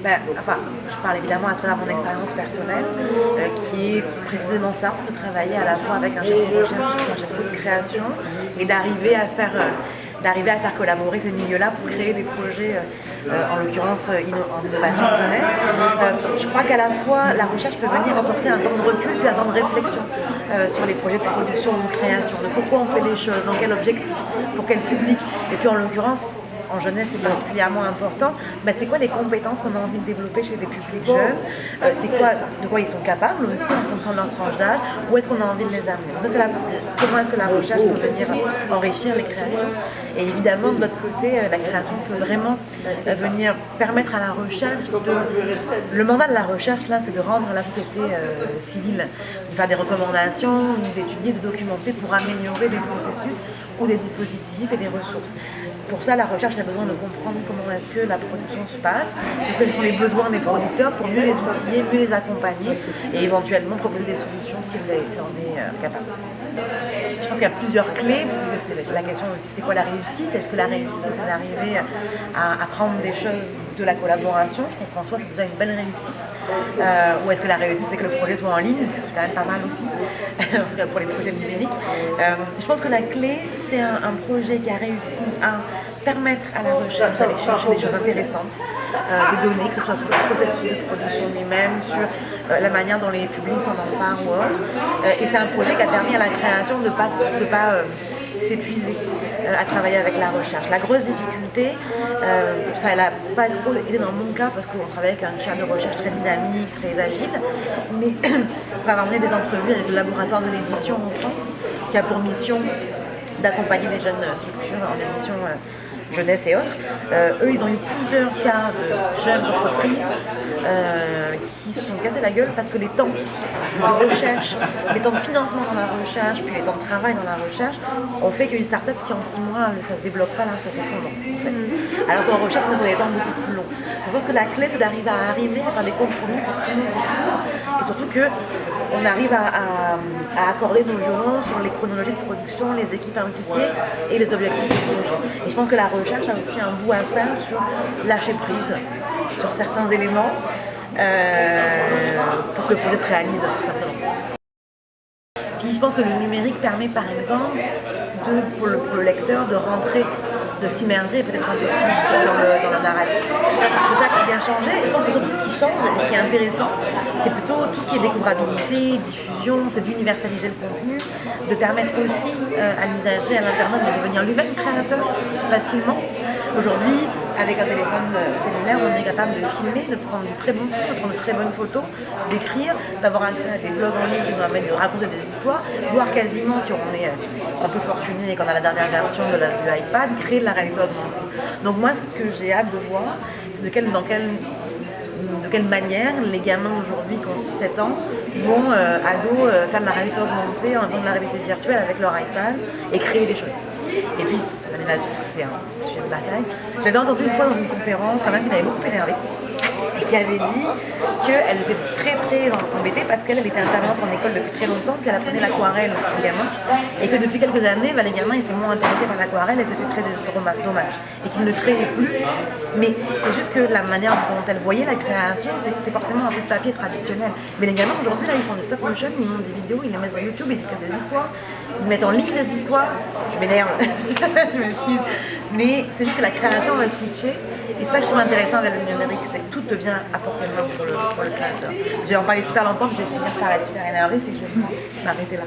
Je parle évidemment à travers mon expérience personnelle, qui est précisément ça, de travailler à la fois avec un chef de recherche et un chef de création, et d'arriver à faire collaborer ces milieux-là pour créer des projets, en l'occurrence en innovation jeunesse. Je crois qu'à la fois, la recherche peut venir apporter un temps de recul puis un temps de réflexion sur les projets de production ou de création, de pourquoi on fait les choses, dans quel objectif, pour quel public. Et puis en l'occurrence, en jeunesse, c'est particulièrement important, c'est quoi les compétences qu'on a envie de développer chez les publics jeunes, de quoi ils sont capables aussi en fonction de leur tranche d'âge, où est-ce qu'on a envie de les amener. Comment est-ce que la recherche peut venir enrichir les créations. Et évidemment, de l'autre côté, la création peut vraiment venir permettre à la recherche Le mandat de la recherche, là, c'est de rendre à la société civile, de faire des recommandations, d'étudier, de documenter pour améliorer des processus ou des dispositifs et des ressources. Pour ça, la recherche a besoin de comprendre comment est-ce que la production se passe, quels sont les besoins des producteurs pour mieux les outiller, mieux les accompagner et éventuellement proposer des solutions si on est capable. Je pense qu'il y a plusieurs clés. C'est la question aussi, c'est quoi la réussite? Est-ce que la réussite, c'est d'arriver à prendre des choses de la collaboration? Je pense qu'en soi, c'est déjà une belle réussite. Ou est-ce que la réussite, c'est que le projet soit en ligne? C'est quand même pas mal aussi, en tout cas pour les projets numériques. Je pense que la clé, c'est un projet qui a réussi à permettre à la recherche d'aller chercher des choses intéressantes, des données, que ce soit sur le processus de production lui-même, sur la manière dont les publics s'en emparent ou autre. Et c'est un projet qui a permis à la création de ne pas s'épuiser à travailler avec la recherche. La grosse difficulté, ça n'a pas trop été dans mon cas parce qu'on travaille avec un chef de recherche très dynamique, très agile, mais pour avoir mené des entrevues avec le laboratoire de l'édition en France, qui a pour mission d'accompagner des jeunes structures en édition jeunesse et autres. Eux, ils ont eu plusieurs cas de jeunes entreprises qui se sont cassés la gueule parce que les temps de recherche, les temps de financement dans la recherche, puis les temps de travail dans la recherche ont fait qu'une start-up, si en 6 mois ça se développe pas, là, ça s'effondre. En fait. Alors qu'en recherche, on a des temps beaucoup plus longs. Je pense que la clé, c'est d'arriver à faire des compromis pour que tout le monde s'y trouve. Et surtout qu'on arrive à accorder nos violons sur les chronologies de production, les équipes impliquées et les objectifs du projet. Et je pense que la recherche a aussi un bout à faire sur lâcher prise sur certains éléments pour que le projet se réalise tout simplement. Puis je pense que le numérique permet par exemple pour le lecteur de rentrer, de s'immerger peut-être un peu plus dans le narratif. C'est ça qui vient changer. Je pense que surtout ce qui change et ce qui est intéressant, c'est plutôt tout ce qui est découvrabilité, diffusion, c'est d'universaliser le contenu, de permettre aussi à l'usager, à l'internaute de devenir lui-même créateur facilement. Aujourd'hui, avec un téléphone cellulaire, on est capable de filmer, de prendre du très bon son, de prendre de très bonnes photos, d'écrire, d'avoir accès à des blogs en ligne qui nous permettent de raconter des histoires, voire quasiment, si on est un peu fortuné et qu'on a la dernière version du iPad, créer de la réalité augmentée. Donc moi, ce que j'ai hâte de voir, c'est de quelle manière les gamins d'aujourd'hui qui ont 6-7 ans vont, ados, faire de la réalité augmentée en faisant de la réalité virtuelle avec leur iPad et créer des choses. Et puis, là-dessus, c'est un sujet de bataille. J'avais entendu une fois dans une conférence quelqu'un qui m'avait beaucoup énervé et qui avait dit qu'elle était très très embêtée parce qu'elle était intervenante en école depuis très longtemps, puis elle apprenait l'aquarelle aux gamins, et que depuis quelques années, les gamins étaient moins intéressés par l'aquarelle et c'était très dommage, et qu'ils ne créaient plus. Mais c'est juste que la manière dont elle voyait la création, c'était forcément un peu de papier traditionnel. Mais les gamins aujourd'hui, là, ils font du stop motion, ils montent des vidéos, ils les mettent sur YouTube, ils écrivent des histoires, ils mettent en ligne des histoires. Je m'énerve, je m'excuse. Mais c'est juste que la création va switcher. Et ça que je trouve intéressant avec le numérique, c'est que tout devient à portée de main pour le créateur. Je vais en parler super longtemps, je vais finir par être super énervée, c'est que je vais m'arrêter là.